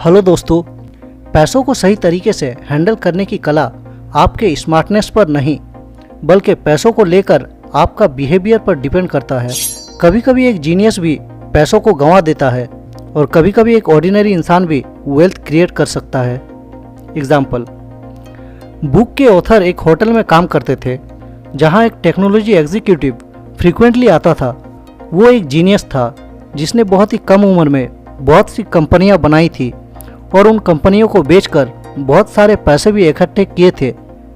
Hello दोस्तों, पैसों को सही तरीके से हैंडल करने की कला आपके स्मार्टनेस पर नहीं बल्कि पैसों को लेकर आपका बिहेवियर पर डिपेंड करता है। कभी कभी एक जीनियस भी पैसों को गंवा देता है और कभी कभी एक ऑर्डिनरी इंसान भी वेल्थ क्रिएट कर सकता है। एग्जाम्पल, बुक के ऑथर एक होटल में काम करते थे जहां एक टेक्नोलॉजी एग्जीक्यूटिव फ्रीक्वेंटली आता था। वो एक जीनियस था जिसने बहुत ही कम उम्र में बहुत सी कंपनियां बनाई थी और उन कंपनियों को बेचकर बहुत सारे पैसे भी इकट्ठे किए थे,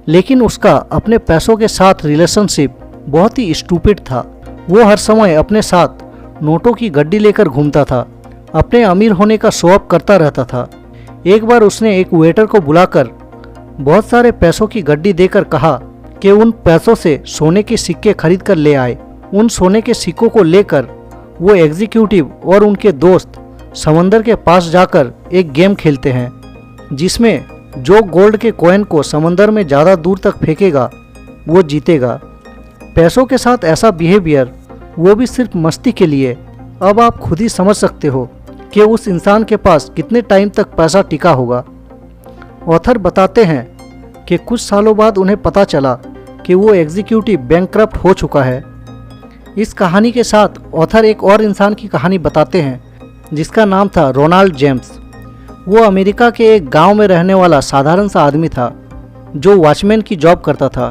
लेकिन उसका अपने पैसों के साथ रिलेशनशिप बहुत ही स्टूपिड था। वो हर समय अपने साथ नोटों की गड्डी लेकर घूमता था, अपने अमीर होने का शो ऑफ करता रहता था। एक बार उसने एक वेटर को बुलाकर बहुत सारे पैसों की गड्डी देकर कहा कि उन पैसों से सोने के सिक्के खरीद कर ले आए। उन सोने के सिक्कों को लेकर वो एग्जीक्यूटिव और उनके दोस्त समंदर के पास जाकर एक गेम खेलते हैं जिसमें जो गोल्ड के कॉइन को समंदर में ज़्यादा दूर तक फेंकेगा वो जीतेगा। पैसों के साथ ऐसा बिहेवियर, वो भी सिर्फ मस्ती के लिए। अब आप खुद ही समझ सकते हो कि उस इंसान के पास कितने टाइम तक पैसा टिका होगा। ऑथर बताते हैं कि कुछ सालों बाद उन्हें पता चला कि वो एग्जीक्यूटिव बैंकक्रप्ट हो चुका है। इस कहानी के साथ ऑथर एक और इंसान की कहानी बताते हैं जिसका नाम था रोनाल्ड जेम्स। वो अमेरिका के एक गांव में रहने वाला साधारण सा आदमी था जो वॉचमैन की जॉब करता था।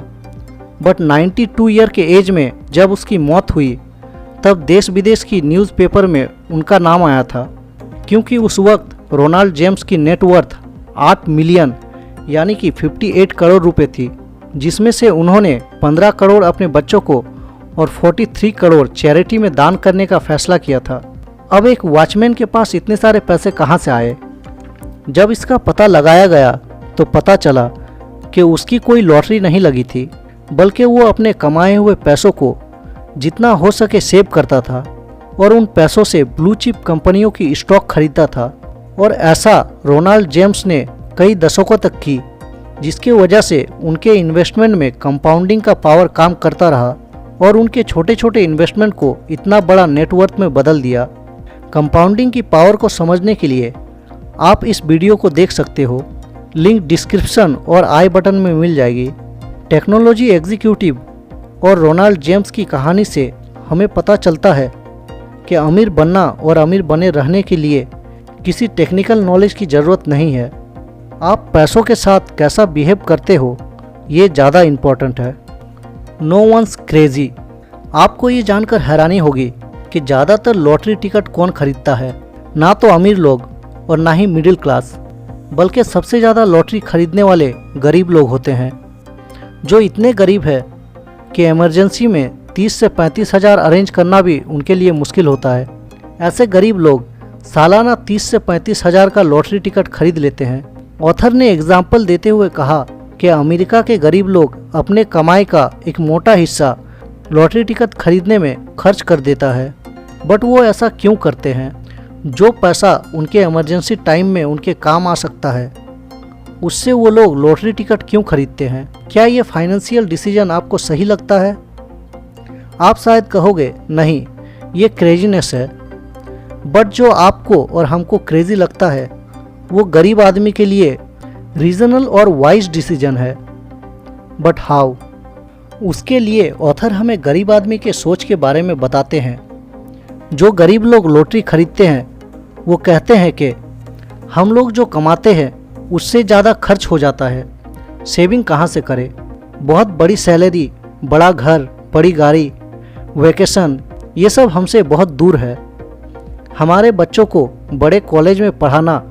बट 92 ईयर के एज में जब उसकी मौत हुई तब देश विदेश की न्यूज़पेपर में उनका नाम आया था, क्योंकि उस वक्त रोनाल्ड जेम्स की नेटवर्थ 8 मिलियन यानी कि 58 करोड़ रुपए थी, जिसमें से उन्होंने 15 करोड़ अपने बच्चों को और 43 करोड़ चैरिटी में दान करने का फैसला किया था। अब एक वॉचमैन के पास इतने सारे पैसे कहाँ से आए? जब इसका पता लगाया गया तो पता चला कि उसकी कोई लॉटरी नहीं लगी थी, बल्कि वो अपने कमाए हुए पैसों को जितना हो सके सेव करता था और उन पैसों से ब्लू चिप कंपनियों की स्टॉक खरीदता था। और ऐसा रोनाल्ड जेम्स ने कई दशकों तक की, जिसकी वजह से उनके इन्वेस्टमेंट में कंपाउंडिंग का पावर काम करता रहा और उनके छोटे छोटे इन्वेस्टमेंट को इतना बड़ा नेटवर्थ में बदल दिया। कंपाउंडिंग की पावर को समझने के लिए आप इस वीडियो को देख सकते हो, लिंक डिस्क्रिप्शन और आई बटन में मिल जाएगी। टेक्नोलॉजी एग्जीक्यूटिव और रोनाल्ड जेम्स की कहानी से हमें पता चलता है कि अमीर बनना और अमीर बने रहने के लिए किसी टेक्निकल नॉलेज की ज़रूरत नहीं है। आप पैसों के साथ कैसा बिहेव करते हो ये ज़्यादा इम्पोर्टेंट है। No one's crazy. आपको ये जानकर हैरानी होगी कि ज़्यादातर लॉटरी टिकट कौन खरीदता है? ना तो अमीर लोग और ना ही मिडिल क्लास, बल्कि सबसे ज़्यादा लॉटरी खरीदने वाले गरीब लोग होते हैं, जो इतने गरीब है कि इमरजेंसी में 30 से 35 हज़ार अरेंज करना भी उनके लिए मुश्किल होता है। ऐसे गरीब लोग सालाना 30 से 35 हज़ार का लॉटरी टिकट खरीद लेते हैं। ऑथर ने एग्जाम्पल देते हुए कहा कि अमेरिका के गरीब लोग अपने कमाई का एक मोटा हिस्सा लॉटरी टिकट खरीदने में खर्च कर देता है। बट वो ऐसा क्यों करते हैं? जो पैसा उनके इमरजेंसी टाइम में उनके काम आ सकता है, उससे वो लोग लॉटरी टिकट क्यों खरीदते हैं? क्या ये फाइनेंशियल डिसीजन आपको सही लगता है? आप शायद कहोगे नहीं, ये क्रेजीनेस है। बट जो आपको और हमको क्रेजी लगता है वो गरीब आदमी के लिए रीजनल और वाइज डिसीजन है। But how? उसके लिए ऑथर हमें गरीब आदमी के सोच के बारे में बताते हैं। जो गरीब लोग लॉटरी खरीदते हैं वो कहते हैं कि हम लोग जो कमाते हैं उससे ज़्यादा खर्च हो जाता है, सेविंग कहाँ से करें? बहुत बड़ी सैलरी, बड़ा घर, बड़ी गाड़ी, वेकेशन, ये सब हमसे बहुत दूर है। हमारे बच्चों को बड़े कॉलेज में पढ़ाना,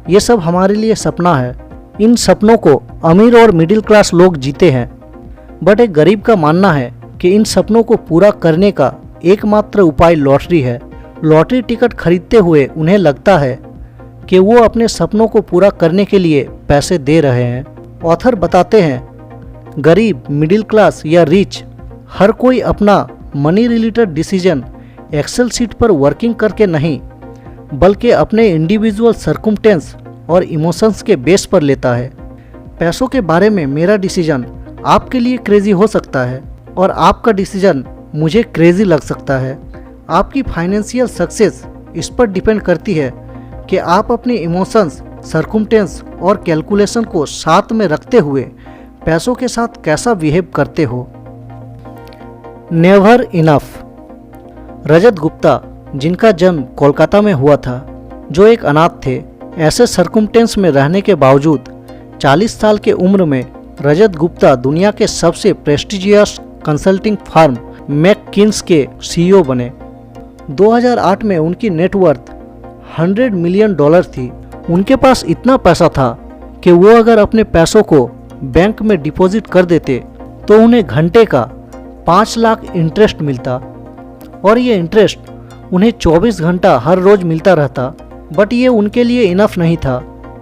ये सब हमारे लिए सपना है। इन सपनों को अमीर और मिडिल क्लास लोग जीते हैं। बट एक गरीब का मानना है कि इन सपनों को पूरा करने का एकमात्र उपाय लॉटरी है। लॉटरी टिकट खरीदते हुए उन्हें लगता है कि वो अपने सपनों को पूरा करने के लिए पैसे दे रहे हैं। ऑथर बताते हैं, गरीब, मिडिल क्लास या रिच, हर कोई अपना money related decision excel sheet पर वर्किंग करके नहीं, बल्कि अपने इंडिविजुअल सर्कमस्टेंस और इमोशंस के बेस पर लेता है। पैसों के बारे में मेरा डिसीजन आपके लिए क्रेजी हो सकता है और आपका डिसीजन मुझे क्रेजी लग सकता है। आपकी फाइनेंशियल सक्सेस इस पर डिपेंड करती है कि आप अपने इमोशंस सर्कुमटेंस और कैलकुलेशन को साथ में रखते हुए पैसों के साथ कैसा बिहेव करते हो। Never enough. रजत गुप्ता, जिनका जन्म कोलकाता में हुआ था, जो एक अनाथ थे, ऐसे सर्कुमटेंस में रहने के बावजूद 40 साल के उम्र में रजत गुप्ता दुनिया के सबसे प्रेस्टिजियस कंसल्टिंग फर्म मैककिन्स के सीईओ बने। 2008 में उनकी नेटवर्थ $100 मिलियन थी। उनके पास इतना पैसा था कि वो अगर अपने पैसों को बैंक में डिपॉजिट कर देते तो उन्हें घंटे का 5 लाख इंटरेस्ट मिलता, और ये इंटरेस्ट उन्हें 24 घंटा हर रोज मिलता रहता। बट ये उनके लिए इनफ नहीं था।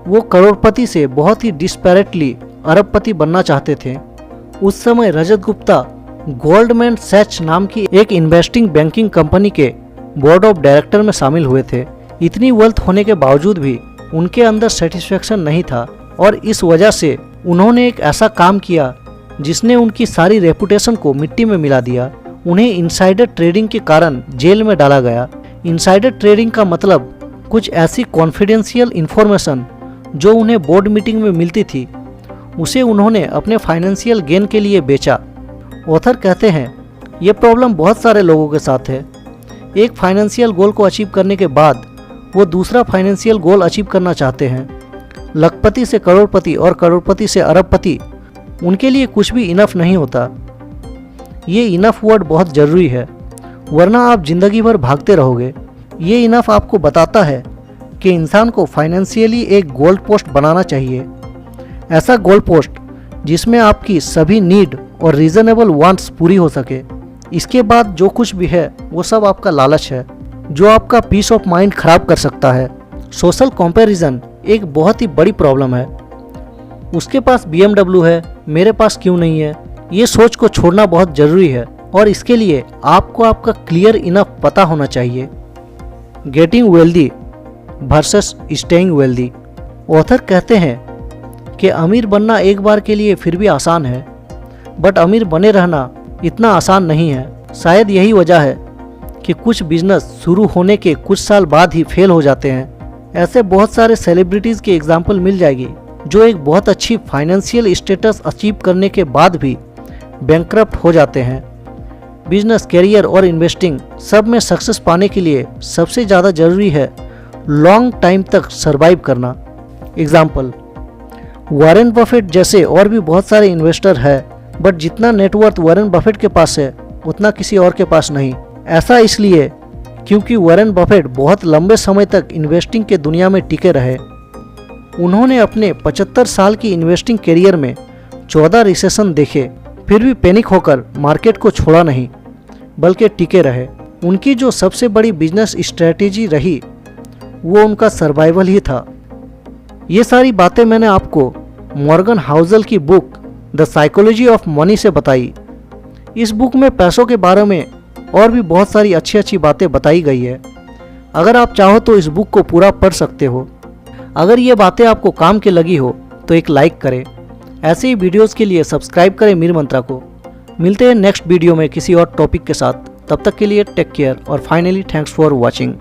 वो करोड़पति से बहुत ही डिस्पैरेटली अरबपति बनना चाहते थे। उस समय रजत गुप्ता गोल्डमैन सैच्स नाम की एक इन्वेस्टिंग बैंकिंग कंपनी के बोर्ड ऑफ डायरेक्टर में शामिल हुए थे। इतनी वेल्थ होने के बावजूद भी उनके अंदर सेटिस्फेक्शन नहीं था, और इस वजह से उन्होंने एक ऐसा काम किया जिसने उनकी सारी रेपुटेशन को मिट्टी में मिला दिया। उन्हें इनसाइडर ट्रेडिंग के कारण जेल में डाला गया। इनसाइडर ट्रेडिंग का मतलब कुछ ऐसी कॉन्फिडेंशियल इंफॉर्मेशन जो उन्हें बोर्ड मीटिंग में मिलती थी, उसे उन्होंने अपने फाइनेंशियल गेन के लिए बेचा। ऑथर कहते हैं ये प्रॉब्लम बहुत सारे लोगों के साथ है। एक फाइनेंशियल गोल को अचीव करने के बाद वो दूसरा फाइनेंशियल गोल अचीव करना चाहते हैं। लखपति से करोड़पति और करोड़पति से अरबपति, उनके लिए कुछ भी इनफ नहीं होता। ये इनफ वर्ड बहुत ज़रूरी है, वरना आप जिंदगी भर भागते रहोगे। ये इनफ आपको बताता है कि इंसान को फाइनेंशियली एक गोल पोस्ट बनाना चाहिए। ऐसा गोल पोस्ट जिसमें आपकी सभी नीड और रीजनेबल वांट्स पूरी हो सके। इसके बाद जो कुछ भी है वो सब आपका लालच है, जो आपका पीस ऑफ माइंड खराब कर सकता है। सोशल कंपैरिजन एक बहुत ही बड़ी प्रॉब्लम है। उसके पास BMW है, मेरे पास क्यों नहीं है? ये सोच को छोड़ना बहुत ज़रूरी है, और इसके लिए आपको आपका क्लियर इनफ पता होना चाहिए। Getting wealthy versus staying wealthy. Author कहते हैं कि अमीर बनना एक बार के लिए फिर भी आसान है, बट अमीर बने रहना इतना आसान नहीं है। शायद यही वजह है कि कुछ बिजनेस शुरू होने के कुछ साल बाद ही फेल हो जाते हैं। ऐसे बहुत सारे सेलिब्रिटीज़ की एग्जाम्पल मिल जाएगी जो एक बहुत अच्छी फाइनेंशियल स्टेटस अचीव करने के बाद भी बैंकरप्ट हो जाते हैं। बिजनेस, कैरियर और इन्वेस्टिंग सब में सक्सेस पाने के लिए सबसे ज़्यादा ज़रूरी है लॉन्ग टाइम तक सरवाइव करना। एग्जाम्पल, वॉरेन बफेट जैसे और भी बहुत सारे इन्वेस्टर हैं, बट जितना नेटवर्थ वॉरेन बफेट के पास है उतना किसी और के पास नहीं। ऐसा इसलिए क्योंकि वॉरेन बफेट बहुत लंबे समय तक इन्वेस्टिंग के दुनिया में टिके रहे। उन्होंने अपने 75 साल की इन्वेस्टिंग करियर में 14 रिसेशन देखे, फिर भी पैनिक होकर मार्केट को छोड़ा नहीं, बल्कि टिके रहे। उनकी जो सबसे बड़ी बिजनेस स्ट्रेटेजी रही वो उनका सर्वाइवल ही था। ये सारी बातें मैंने आपको मॉर्गन हाउसल की book the psychology of money से बताई। इस बुक में पैसों के बारे में और भी बहुत सारी अच्छी अच्छी बातें बताई गई है। अगर आप चाहो तो इस बुक को पूरा पढ़ सकते हो। अगर ये बातें आपको काम की लगी हो तो एक लाइक करें। ऐसे ही वीडियोस के लिए सब्सक्राइब करें मीर मंत्रा को। मिलते हैं नेक्स्ट वीडियो में किसी और टॉपिक के साथ। तब तक के लिए टेक केयर और फाइनली थैंक्स फॉर वॉचिंग।